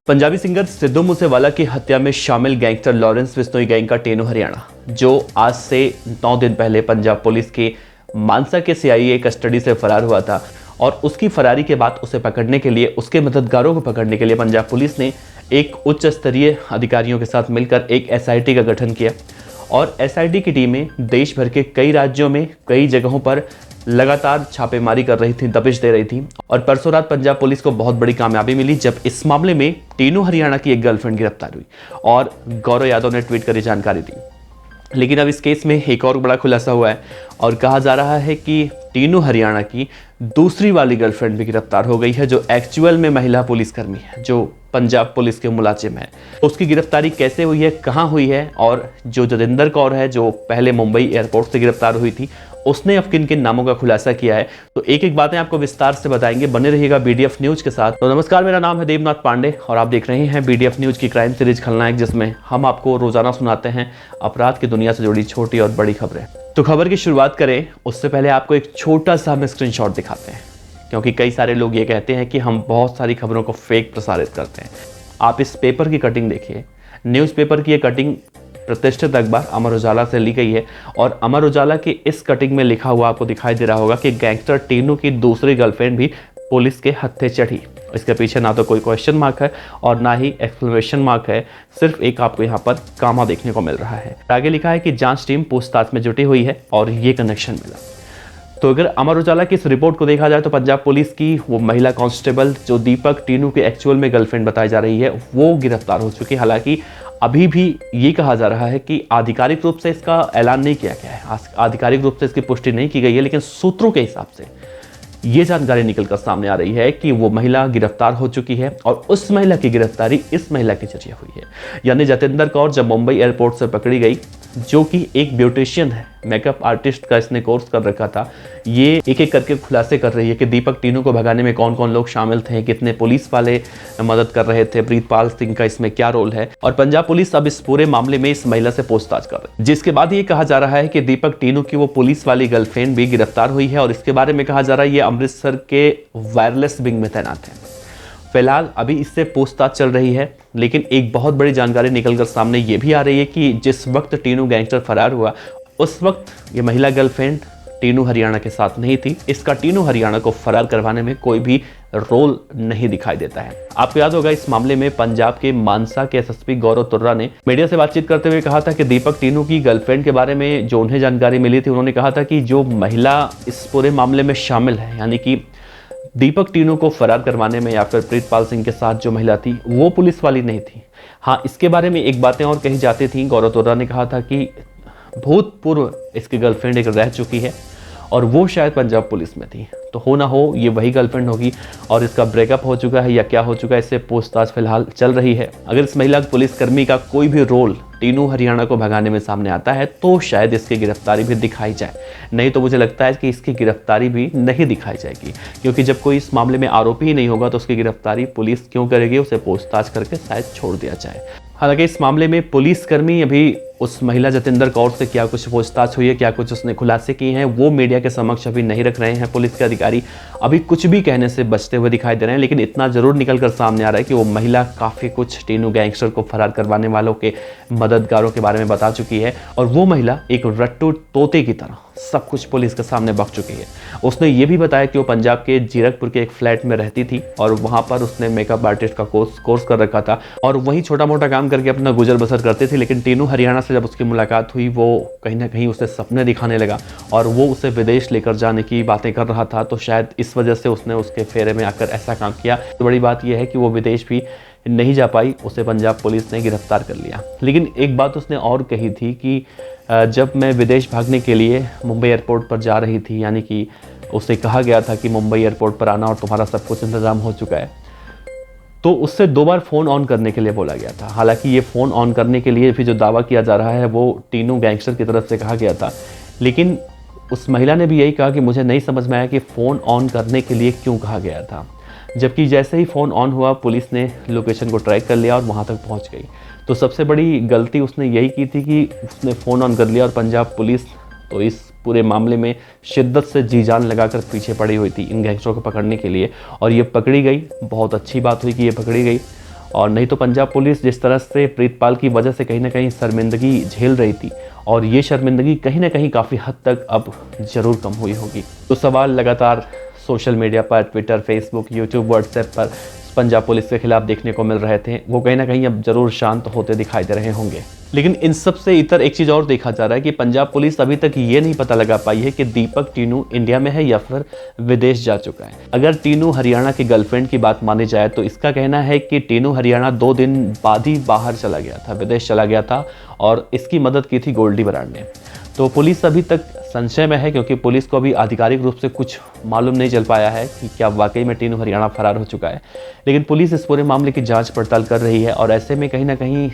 Punjabi singer Sidhu Moosewala की हत्या में शामिल गैंगस्टर लॉरेंस बिश्नोई गैंग का टेनू हरियाणा, जो आज से 9 दिन पहले पंजाब पुलिस के मानसा के सीआईए कस्टडी से फरार हुआ था और उसकी फरारी के बाद उसे पकड़ने के लिए, उसके मददगारों को पकड़ने के लिए पंजाब पुलिस ने एक उच्च स्तरीय अधिकारियों के साथ मिलकर एक एसआईटी का गठन किया। और एसआईटी की टीमें देश भर के कई राज्यों में कई जगहों पर लगातार छापेमारी कर रही थी, दबिश दे रही थी। और परसों रात पंजाब पुलिस को बहुत बड़ी कामयाबी मिली जब इस मामले में टेनू हरियाणा की एक गर्लफ्रेंड गिरफ्तार हुई और गौरव यादव ने ट्वीट कर जानकारी दी। लेकिन अब इस केस में एक और बड़ा खुलासा हुआ है और कहा जा रहा है कि टेनू हरियाणा की दूसरी वाली गर्लफ्रेंड भी गिरफ्तार हो गई है, जो एक्चुअल में महिला पुलिसकर्मी है, जो पंजाब पुलिस के मुलाजिम है। उसकी गिरफ्तारी कैसे हुई है, कहां हुई है, और जो जतिंदर कौर है जो पहले मुंबई एयरपोर्ट से गिरफ्तार हुई थी, उसने अब किन किन नामों का खुलासा किया है, तो एक एक बातें आपको विस्तार से बताएंगे। बने रहिएगा बीडीएफ न्यूज के साथ। तो नमस्कार, मेरा नाम है देवनाथ पांडे और आप देख रहे हैं बीडीएफ न्यूज की क्राइम सीरीज खलनायक, जिसमें हम आपको रोजाना सुनाते हैं अपराध की दुनिया से जुड़ी छोटी और बड़ी खबरें। तो खबर की शुरुआत करें उससे पहले आपको एक छोटा सा हम स्क्रीनशॉट दिखाते हैं, क्योंकि कई सारे लोग ये कहते हैं कि हम बहुत सारी खबरों को फेक प्रसारित करते हैं। आप इस पेपर की कटिंग देखिए, न्यूज़पेपर की ये कटिंग प्रतिष्ठित अखबार अमर उजाला से ली गई है और अमर उजाला की इस कटिंग में लिखा हुआ आपको दिखाई दे रहा होगा कि गैंगस्टर टेनू की दूसरी गर्लफ्रेंड भी पुलिस के हत्थे चढ़ी। इसके पीछे ना तो कोई क्वेश्चन मार्क है और ना ही एक्सक्लेमेशन मार्क है, सिर्फ एक आपको यहाँ पर कामा देखने को मिल रहा है। आगे लिखा है कि जांच टीम पूछताछ में जुटी हुई है और ये कनेक्शन मिला। तो अगर अमर उजाला की इस रिपोर्ट को देखा जाए तो पंजाब पुलिस की वो महिला कांस्टेबल जो दीपक टेनू के एक्चुअल में गर्लफ्रेंड बताई जा रही है, वो गिरफ्तार हो चुकी है। हालांकि अभी भी ये कहा जा रहा है कि आधिकारिक रूप से इसका ऐलान नहीं किया गया है, आधिकारिक रूप से इसकी पुष्टि नहीं की गई है, लेकिन सूत्रों के हिसाब से ये जानकारी निकलकर सामने आ रही है कि वो महिला गिरफ्तार हो चुकी है और उस महिला की गिरफ्तारी इस महिला के जरिए हुई है। यानी जतिंदर कौर जब मुंबई एयरपोर्ट से पकड़ी गई, जो कि एक ब्यूटिशियन है, मेकअप आर्टिस्ट का इसने कोर्स कर रखा था, ये एक एक करके खुलासे कर रही है कि दीपक टेनू को भगाने में कौन कौन लोग शामिल थे, कितने पुलिस वाले मदद कर रहे थे, प्रीतपाल सिंह का इसमें क्या रोल है। और पंजाब पुलिस अब इस पूरे मामले में इस महिला से पूछताछ कर रही है, जिसके बाद ये कहा जा रहा है कि दीपक टेनू की वो पुलिस वाली गर्लफ्रेंड भी गिरफ्तार हुई है और इसके बारे में कहा जा रहा है ये अमृतसर के वायरलेस विंग में तैनात है। फिलहाल अभी इससे पूछताछ चल रही है, लेकिन एक बहुत बड़ी जानकारी निकलकर सामने ये भी आ रही है कि जिस वक्त टेनू गैंगस्टर फरार हुआ, उस वक्त ये महिला गर्लफ्रेंड टेनू हरियाणा के साथ नहीं थी। इसका टेनू हरियाणा को फरार करवाने में कोई भी रोल नहीं दिखाई देता है। आपको याद होगा इस मामले में पंजाब के मानसा के एसएसपी गौरव तुर्रा ने मीडिया से बातचीत करते हुए कहा था कि दीपक टेनू की गर्लफ्रेंड के बारे में जो उन्हें जानकारी मिली थी, उन्होंने कहा था कि जो महिला इस पूरे मामले में शामिल है, यानी कि दीपक टेनू को फरार करवाने में या फिर प्रीतपाल सिंह के साथ जो महिला थी, वो पुलिस वाली नहीं थी। हाँ, इसके बारे में एक बातें और कही जाती थी। गौरव तुर्रा ने कहा था कि भूतपूर्व इसकी गर्लफ्रेंड एक रह चुकी है और वो शायद पंजाब पुलिस में थी, तो हो ना हो ये वही गर्लफ्रेंड होगी और इसका ब्रेकअप हो चुका है या क्या हो चुका है, इससे पूछताछ फिलहाल चल रही है। अगर इस महिला पुलिसकर्मी का कोई भी रोल टेनू हरियाणा को भगाने में सामने आता है तो शायद इसकी गिरफ्तारी भी दिखाई जाए, नहीं तो मुझे लगता है कि इसकी गिरफ्तारी भी नहीं दिखाई जाएगी, क्योंकि जब कोई इस मामले में आरोपी ही नहीं होगा तो उसकी गिरफ्तारी पुलिस क्यों करेगी, उसे पूछताछ करके शायद छोड़ दिया जाए। हालांकि इस मामले में पुलिसकर्मी अभी उस महिला जतिंदर कौर से क्या कुछ पूछताछ हुई है, क्या कुछ उसने खुलासे किए हैं, वो मीडिया के समक्ष अभी नहीं रख रहे हैं। पुलिस के अधिकारी अभी कुछ भी कहने से बचते हुए दिखाई दे रहे हैं, लेकिन इतना जरूर निकल कर सामने आ रहा है कि वो महिला काफ़ी कुछ टेनू गैंगस्टर को फरार करवाने वालों के मददगारों के बारे में बता चुकी है और वो महिला एक रट्टू तोते की तरह सब कुछ पुलिस के सामने बक चुकी है। उसने ये भी बताया कि वो पंजाब के जीरकपुर के एक फ्लैट में रहती थी और वहाँ पर उसने मेकअप आर्टिस्ट का कोर्स कर रखा था और वहीं छोटा मोटा काम करके अपना गुजर बसर करती थी। लेकिन टेनू हरियाणा से जब उसकी मुलाकात हुई, वो कहीं ना कहीं उसे सपने दिखाने लगा और वो उसे विदेश लेकर जाने की बातें कर रहा था, तो शायद इस वजह से उसने उसके फेरे में आकर ऐसा काम किया। तो बड़ी बात यह है कि वो विदेश भी नहीं जा पाई, उसे पंजाब पुलिस ने गिरफ्तार कर लिया। लेकिन एक बात उसने और कही थी कि जब मैं विदेश भागने के लिए मुंबई एयरपोर्ट पर जा रही थी, यानी कि उसे कहा गया था कि मुंबई एयरपोर्ट पर आना और तुम्हारा सब कुछ इंतजाम हो चुका है, तो उससे 2 बार फ़ोन ऑन करने के लिए बोला गया था। हालांकि ये फ़ोन ऑन करने के लिए भी जो दावा किया जा रहा है वो टेनू गैंगस्टर की तरफ से कहा गया था, लेकिन उस महिला ने भी यही कहा कि मुझे नहीं समझ में आया कि फ़ोन ऑन करने के लिए क्यों कहा गया था। जबकि जैसे ही फ़ोन ऑन हुआ, पुलिस ने लोकेशन को ट्रैक कर लिया और वहाँ तक पहुँच गई। तो सबसे बड़ी गलती उसने यही की थी कि उसने फ़ोन ऑन कर लिया और पंजाब पुलिस तो इस पूरे मामले में शिद्दत से जी जान लगाकर पीछे पड़ी हुई थी इन गैंगस्टरों को पकड़ने के लिए, और ये पकड़ी गई। बहुत अच्छी बात हुई कि ये पकड़ी गई और नहीं तो पंजाब पुलिस जिस तरह से प्रीतपाल की वजह से कहीं ना कहीं शर्मिंदगी झेल रही थी, और ये शर्मिंदगी कहीं ना कहीं काफ़ी हद तक अब ज़रूर कम हुई होगी। तो सवाल लगातार सोशल मीडिया पर, ट्विटर, फेसबुक, यूट्यूब, व्हाट्सएप पर पंजाब पुलिस के खिलाफ देखने को मिल रहे थे, वो कहीं ना कहीं अब जरूर शांत होते दिखाई दे रहे होंगे। लेकिन इन सब से इतर एक चीज़ और देखा जा रहा है कि पंजाब पुलिस अभी तक ये नहीं पता लगा पाई है कि दीपक टीनू इंडिया में है या फिर विदेश जा चुका है। अगर टीनू हरियाणा की गर्लफ्रेंड की बात मानी जाए तो इसका कहना है कि टीनू हरियाणा 2 दिन बाद ही बाहर चला गया था, विदेश चला गया था, और इसकी मदद की थी गोल्डी बराड़ ने। तो पुलिस अभी तक संशय में है, क्योंकि पुलिस को अभी आधिकारिक रूप से कुछ मालूम नहीं चल पाया है कि क्या वाकई में टीनू हरियाणा फरार हो चुका है। लेकिन पुलिस इस पूरे मामले की जांच पड़ताल कर रही है, और ऐसे में कहीं ना कहीं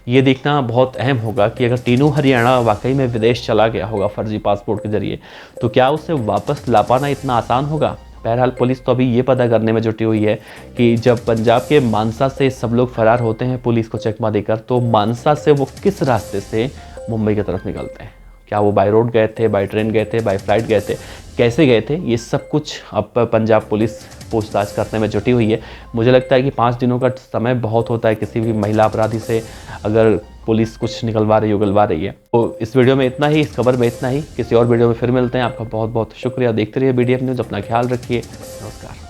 ये देखना बहुत अहम होगा कि अगर टीनू हरियाणा वाकई में विदेश चला गया होगा फर्जी पासपोर्ट के जरिए, तो क्या उसे वापस ला पाना इतना आसान होगा। बहरहाल पुलिस तो अभी ये पता करने में जुटी हुई है कि जब पंजाब के मानसा से सब लोग फरार होते हैं पुलिस को चकमा देकर, तो मानसा से वो किस रास्ते से मुंबई की तरफ निकलते हैं। क्या वो बाय रोड गए थे, बाय ट्रेन गए थे, बाय फ्लाइट गए थे, कैसे गए थे, ये सब कुछ अब पंजाब पुलिस पूछताछ करने में जुटी हुई है। मुझे लगता है कि 5 दिनों का समय बहुत होता है किसी भी महिला अपराधी से, अगर पुलिस कुछ निकलवा रही, उगलवा रही है। तो इस वीडियो में इतना ही, इस खबर में इतना ही। किसी और वीडियो में फिर मिलते हैं। आपका बहुत बहुत शुक्रिया। देखते रहिए BDF न्यूज़। अपना ख्याल रखिए। नमस्कार।